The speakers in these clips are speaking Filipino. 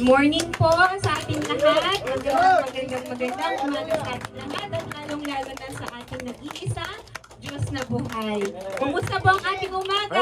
morning po sa ating lahat. Magandang umaga sa ating lahat at lalong-lalo na sa ating nag-iisa Diyos na buhay. Kumusta po ang ating umaga?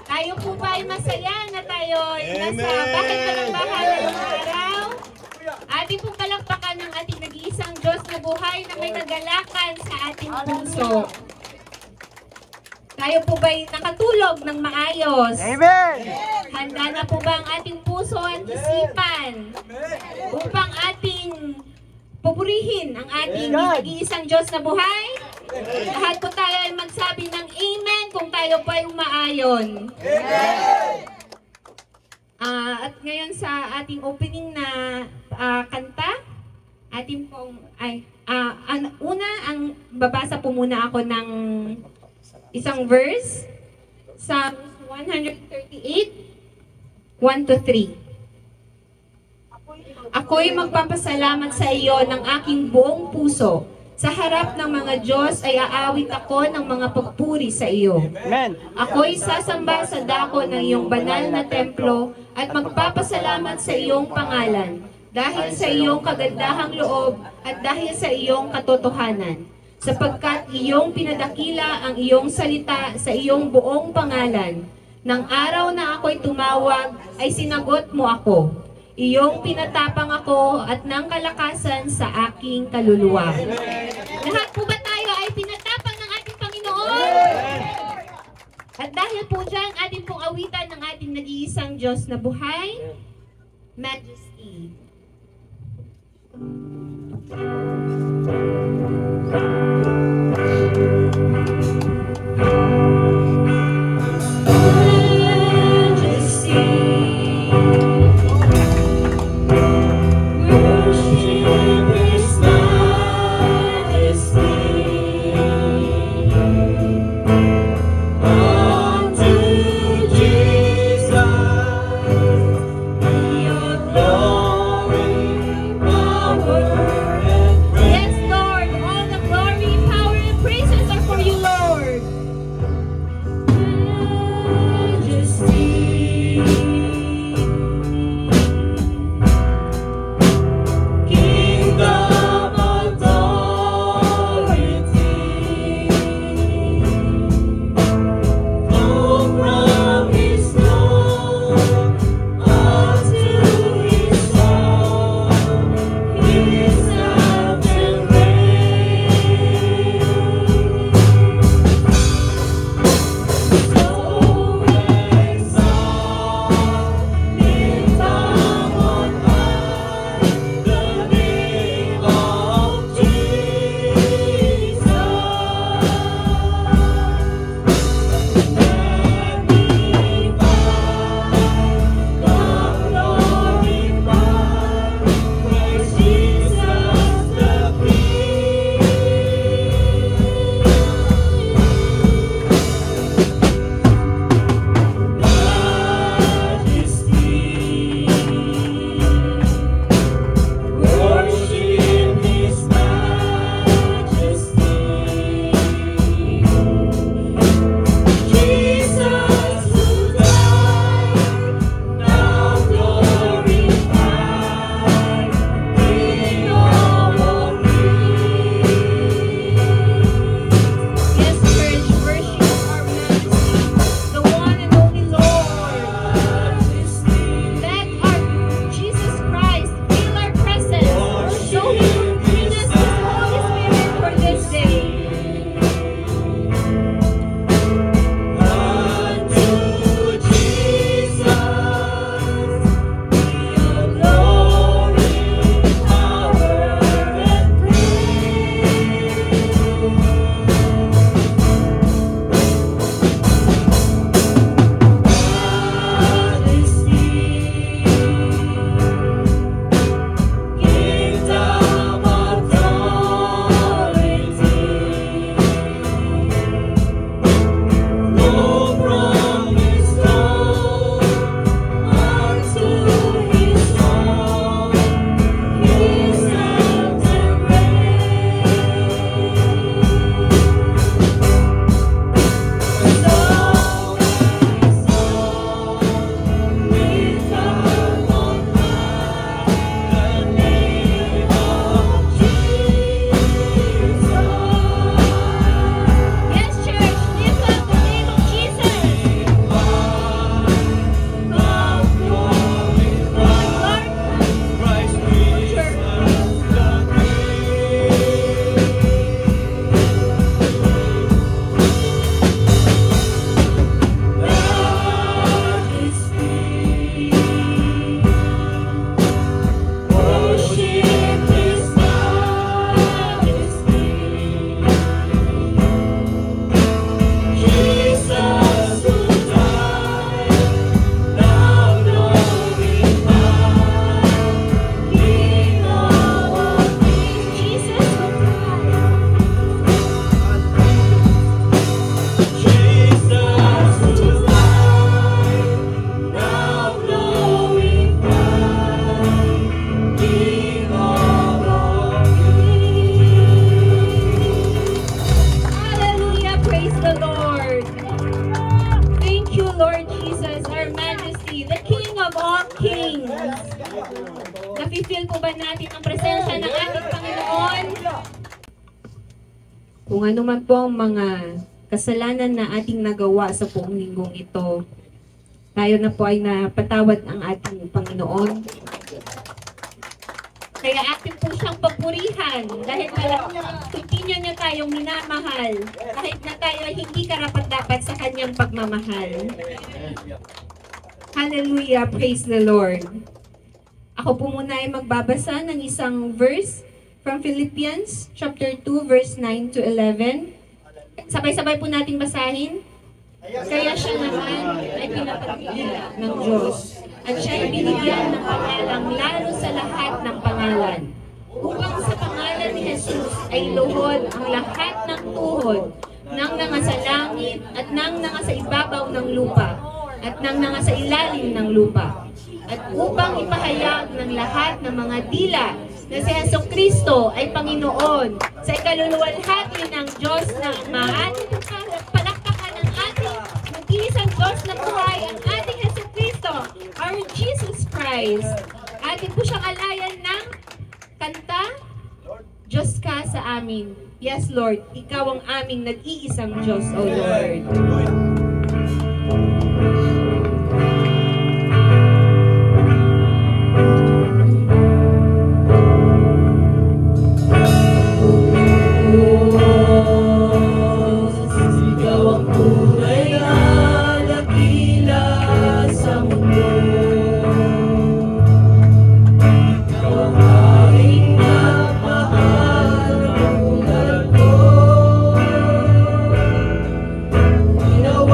Tayo po ba ay masaya na tayo nasa bakit pa ng bahay ngayong araw? Ating pong palakpakan ng ating nag-iisang Diyos na buhay na may kagalakan sa ating puso. Tayo po ba'y nakatulog ng maayos? Amen! Handa na po ba ang ating puso at isipan upang ating pupurihin ang ating nag-iisang Diyos na buhay? Lahat po tayo ay magsabi ng Amen kung tayo po ay umaayon. At ngayon sa ating opening na kanta, ating pong ang babasa po muna ako ng isang verse, Psalms 138, 1-3. Ako'y magpapasalamat sa iyo ng aking buong puso. Sa harap ng mga Diyos ay aawit ako ng mga pagpuri sa iyo. Amen. Ako'y sasamba sa dako ng iyong banal na templo at magpapasalamat sa iyong pangalan dahil sa iyong kagandahang loob at dahil sa iyong katotohanan. Sapagkat iyong pinadakila ang iyong salita sa iyong buong pangalan. Nang araw na ako'y tumawag, ay sinagot mo ako. Iyong pinatapang ako at ng kalakasan sa aking kaluluwa. Lahat po ba tayo ay pinatapang ng ating Panginoon? At dahil po dyan, ating pong awitan ng ating nag-iisang Diyos na buhay, Majesty. Yes, Lord, all Kung ano man po ang mga kasalanan na ating nagawa sa buong linggong ito, tayo na po ay napatawad ng ating Panginoon. Kaya atin po siyang papurihan dahil continue niya tayong minamahal kahit na tayo ay hindi karapat-dapat sa kanyang pagmamahal. Hallelujah! Praise the Lord! Ako po muna ay magbabasa ng isang verse from Philippians chapter 2 verse 9 to 11. Sabay-sabay po nating basahin. Kaya siya naman ay pinapagpila ng Diyos at siya ay binigyan ng pangalang lalo sa lahat ng pangalan, upang sa pangalan ni Jesus ay luhod ang lahat ng tuhod ng nasa langit at ng nasa ibabaw ng lupa at ng nasa ilalim ng lupa, at upang ipahayag ng lahat ng mga dila na si Jesucristo ay Panginoon sa ikaluluwalhati ng Diyos na maating palakpakan ng ating mag-iisang Diyos na buhay, ang ating Jesucristo, our Jesus Christ. Atin po siyang alayan ng kanta, Diyos ka sa amin. Yes, Lord, Ikaw ang aming nag-iisang Diyos, O Lord. No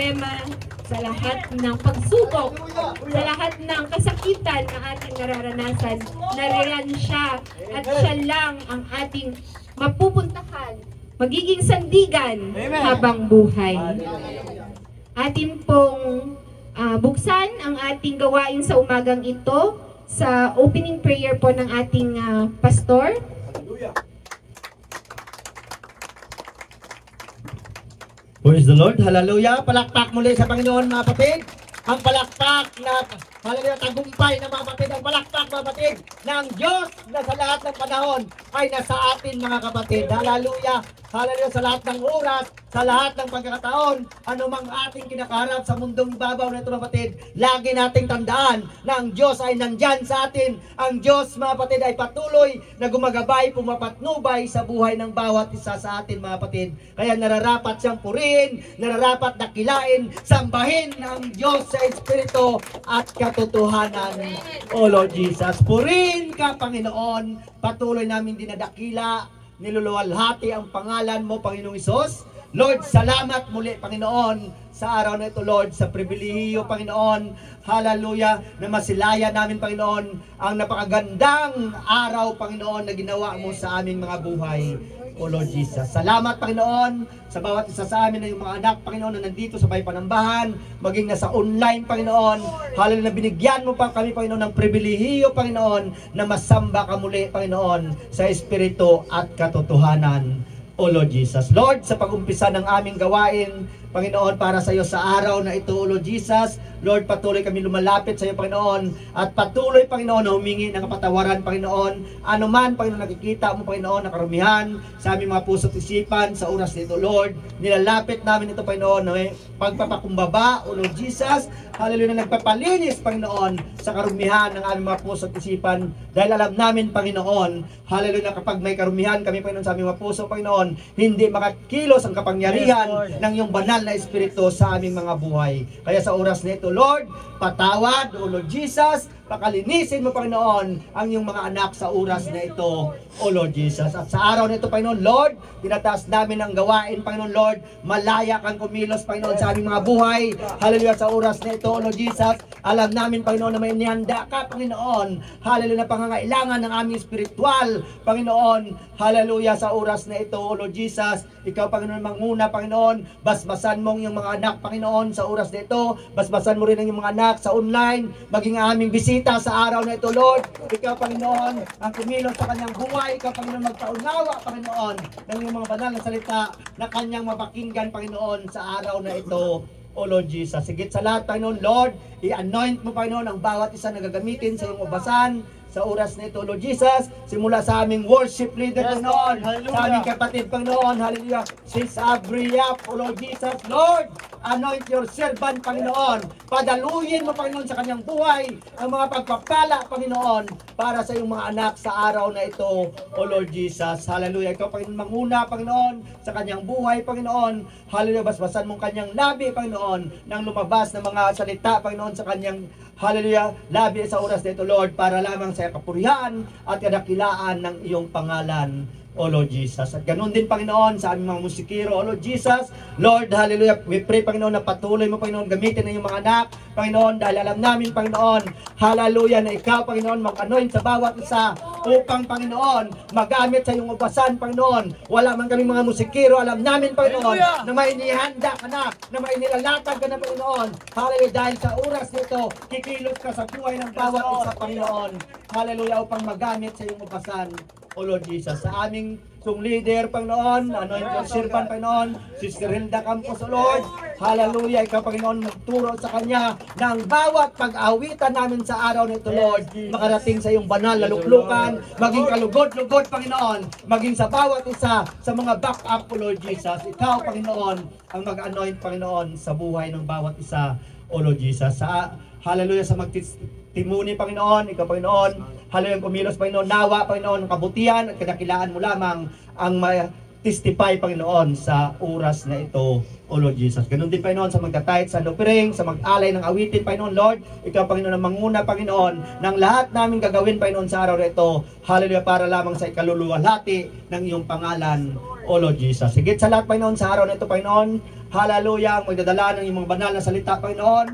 problema, sa lahat ng pagsubok, sa lahat ng kasakitan na ating nararanasan, nariyan siya at siya lang ang ating mapupuntahan, magiging sandigan habang buhay. Atin pong buksan ang ating gawain sa umagang ito sa opening prayer po ng ating pastor. Praise the Lord. Hallelujah. Palakpak muli sa Panginoon, mga kapatid. Ang palakpak na, hallelujah, tagumpay na mga kapatid. Ang palakpak, mga kapatid, ng Diyos na sa lahat ng panahon ay nasa atin, mga kapatid. Hallelujah. Hallelujah, sa lahat ng oras, sa lahat ng pagkakataon, anumang ating kinakaharap sa mundong babaw na ito, mga kapatid, lagi nating tandaan na ang Diyos ay nandyan sa atin. Ang Diyos, mga kapatid, ay patuloy na gumagabay, pumapatnubay sa buhay ng bawat isa sa atin, mga kapatid. Kaya nararapat siyang purihin, nararapat dakilain, sambahin ang Diyos sa Espiritu at katotohanan. O Lord Jesus, purihin ka, Panginoon. Patuloy namin dinadakila, niluluwalhati ang pangalan mo, Panginoong Hesus. Lord, salamat muli, Panginoon, sa araw na ito, Lord, sa pribilehiyo, Panginoon, hallelujah, na masilaya namin, Panginoon, ang napakagandang araw, Panginoon, na ginawa mo sa aming mga buhay, O Lord Jesus. Salamat, Panginoon, sa bawat isa sa amin na yung mga anak, Panginoon, na nandito sa Bahay Panambahan, maging nasa online, Panginoon, hallelujah, na binigyan mo pa kami, Panginoon, ng pribilehiyo, Panginoon, na masamba ka muli, Panginoon, sa Espiritu at katotohanan, O Lord Jesus. Lord, sa pag-umpisa ng aming gawain, Panginoon, para sa iyo sa araw na ito, O Lord Jesus, Lord, patuloy kami lumalapit sa iyo, Panginoon, at patuloy, Panginoon, na humingi ng kapatawaran, Panginoon, anuman, Panginoon, nakikita mo, Panginoon, na karumihan sa aming mga puso't isipan sa oras nito, Lord, nilalapit namin ito, Panginoon, na pagpapakumbaba, O Lord Jesus, hallelujah, na nagpapalinis, Panginoon, sa karumihan ng aming mga puso't isipan, dahil alam namin, Panginoon, hallelujah, na kapag may karumihan kami, Panginoon, sa aming mga puso, Panginoon, hindi makakilos ang kapangyarihan ng iyong banal na Espiritu sa aming mga buhay. Kaya sa oras na ito, Lord, patawad, O Lord Jesus, pakalinisin mo, Panginoon, ang iyong mga anak sa oras na ito, O Lord Jesus. At sa araw na ito, Panginoon, Lord, tinataas namin ang gawain, Panginoon, Lord, malaya kang kumilos, Panginoon, sa aming mga buhay. Hallelujah, sa oras na ito, O Lord Jesus, alam namin, Panginoon, na may inihanda ka, Panginoon, hallelujah, na pangangailangan ng aming spiritual, Panginoon, hallelujah, sa oras na ito, O Lord Jesus, ikaw, Panginoon, manguna, Panginoon, basbasan mong yung mga anak, Panginoon, sa oras na ito, basbasan mo rin ang yung mga anak sa online, maging aming bisita sa araw na ito, Lord. Ikaw, Panginoon, ang kumilos sa kanyang buhay, ikaw, Panginoon, magpaunawa, Panginoon, ng iyong mga banal na salita na kanyang mapakinggan, Panginoon, sa araw na ito, O Lord Jesus. Sigit sa lahat, Panginoon, Lord, i-anoint mo, Panginoon, ang bawat isa na gagamitin sa iyong ubasan sa oras na ito, Lord Jesus, simula sa aming worship leader, Panginoon, sa aming kapatid, Panginoon, hallelujah, Sis Abria, O Lord Jesus, Lord, anoint your servant, Panginoon, padaluyin mo, Panginoon, sa kanyang buhay, ang mga pagpapala, Panginoon, para sa iyong mga anak sa araw na ito, O Lord Jesus, hallelujah, ikaw, Panginoon, manguna, Panginoon, sa kanyang buhay, Panginoon, hallelujah, basbasan mong kanyang labi, Panginoon, nang lumabas ng mga salita, Panginoon, sa kanyang hallelujah, labi sa oras na ito, Lord, para lamang sa kapurihan at kadakilaan ng iyong pangalan, O Lord Jesus. At ganun din, Panginoon, sa aming mga musikero, O Lord Jesus, Lord, hallelujah, we pray, Panginoon, na patuloy mo, Panginoon, gamitin ng iyong mga anak, Panginoon, dahil alam namin, Panginoon, hallelujah, na ikaw, Panginoon, mag-anoint sa bawat isa upang, Panginoon, magamit sa iyong ubasan, Panginoon. Wala man kaming mga musikero, alam namin, Panginoon, na may inihanda ka na may inilalatag ka na, Panginoon. Hallelujah, dahil sa oras nito, kikilos ka sa buhay ng bawat isa, Panginoon. Hallelujah, upang magamit sa iyong ubasan, O Lord Jesus. Sa aming song leader, Panginoon, anoint your servant, Panginoon, Sister Hilda Campos, O Lord, hallelujah, ikaw, Panginoon, magturo sa kanya ng bawat pag-awitan namin sa araw na ito, Lord, makarating sa iyong banal na luklukan, maging kalugod-lugod, Panginoon, maging sa bawat isa sa mga back-up, O Lord Jesus. Ikaw, Panginoon, ang mag-anoint, Panginoon, sa buhay ng bawat isa, O Lord Jesus. Hallelujah, sa magtimuni, Panginoon, ikaw, Panginoon, hallelujah, kumilos, Panginoon, nawa, Panginoon, kabutihan at kadakilaan mo lamang ang testify, Panginoon, sa oras na ito, O Lord Jesus. Ganun din, Panginoon, sa magtatahit sa lupiring, sa mag-alay ng awitin, Panginoon, Lord, ikaw, Panginoon, ang manguna, Panginoon, ng lahat namin gagawin, Panginoon, sa araw na ito, hallelujah, para lamang sa ikaluluwalhati ng iyong pangalan, O Lord Jesus. Sigit sa lahat, Panginoon, sa araw na ito, Panginoon, hallelujah, ang magdadala ng iyong mga banal na salita, Panginoon.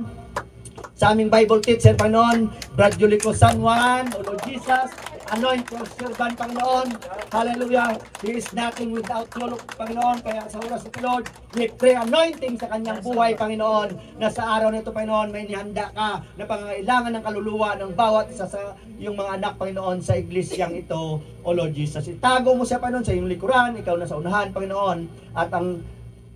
Sa aming Bible teacher, Panginoon, Brad Julico San Juan, O Lord Jesus, anoint your servant, Panginoon. Hallelujah. He is nothing without you, Panginoon. Kaya sa oras ito, Lord, we pray anointing sa kanyang buhay, Panginoon, na sa araw nito, Panginoon, may nihanda ka na pangangailangan ng kaluluwa ng bawat isa sa iyong mga anak, Panginoon, sa iglesyang ito, O Lord Jesus. Itago mo siya, Panginoon, sa iyong likuran, ikaw na sa unahan, Panginoon, at ang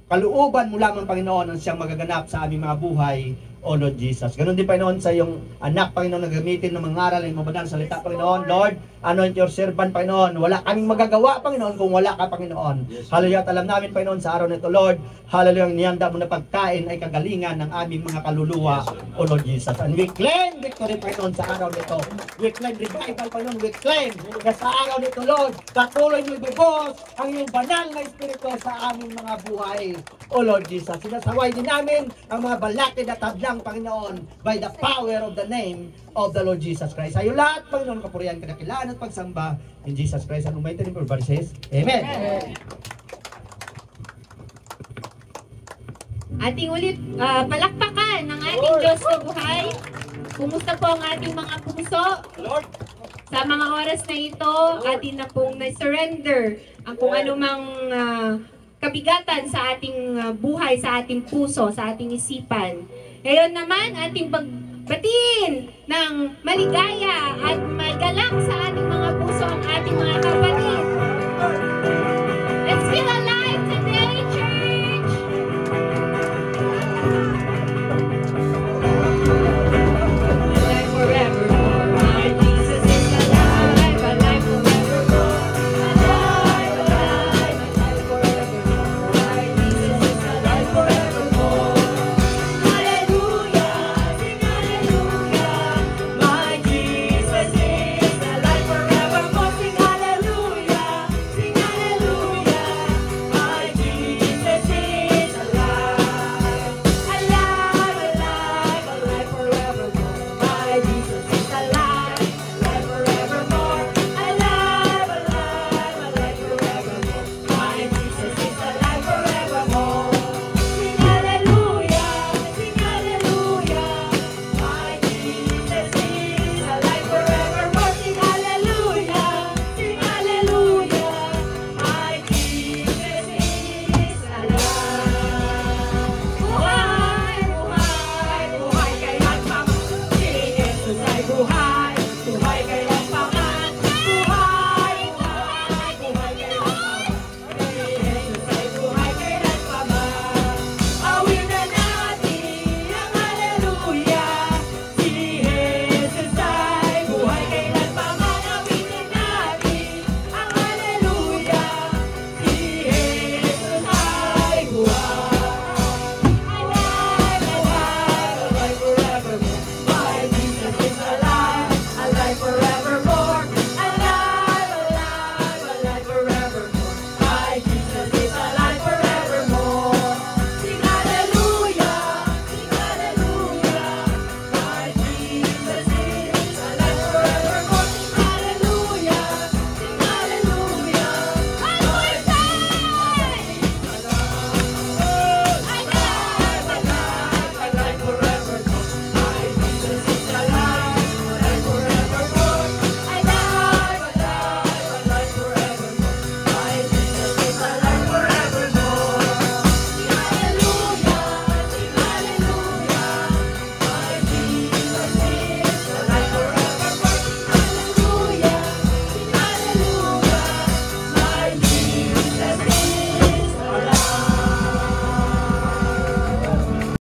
kalooban mo lamang, Panginoon, ang siyang magaganap sa aming mga buhay, O Lord Jesus. Ganon din, Panginoon, sa iyong anak, Panginoon, na gamitin ng mga aral ng mga banal na salita, Panginoon. Lord, anoint your servant, Panginoon. Wala kaming magagawa, Panginoon, kung wala ka, Panginoon. Hallelujah. At alam namin, Panginoon, sa araw nito, Lord, hallelujah, ang niyanda mo na pagkain ay kagalingan ng aming mga kaluluwa, O Lord Jesus. And we claim victory, Panginoon, sa araw nito. We claim revival, Panginoon. We claim na sa araw nito, Lord, patuloy mo ibubos ang iyong banal na espiritu sa aming mga buhay, O Lord Jesus. Sinasaway din namin ang mga balakid at tablang, Panginoon, by the power of the name of the Lord Jesus Christ. Sa iyo lahat, Panginoon, kapurihan, kadakilaan at pagsamba in Jesus Christ. Ang umitin ng everybody says, Amen. Ating ulit palakpakan ng ating Diyos na buhay. Kumusta po ang ating mga puso? Lord, Sa mga oras na ito, atin na pong na-surrender ang kung anumang kabigatan sa ating buhay, sa ating puso, sa ating isipan. Ngayon naman, ating pagbatiin ng maligaya at magalang sa ating mga puso ang ating mga kapatid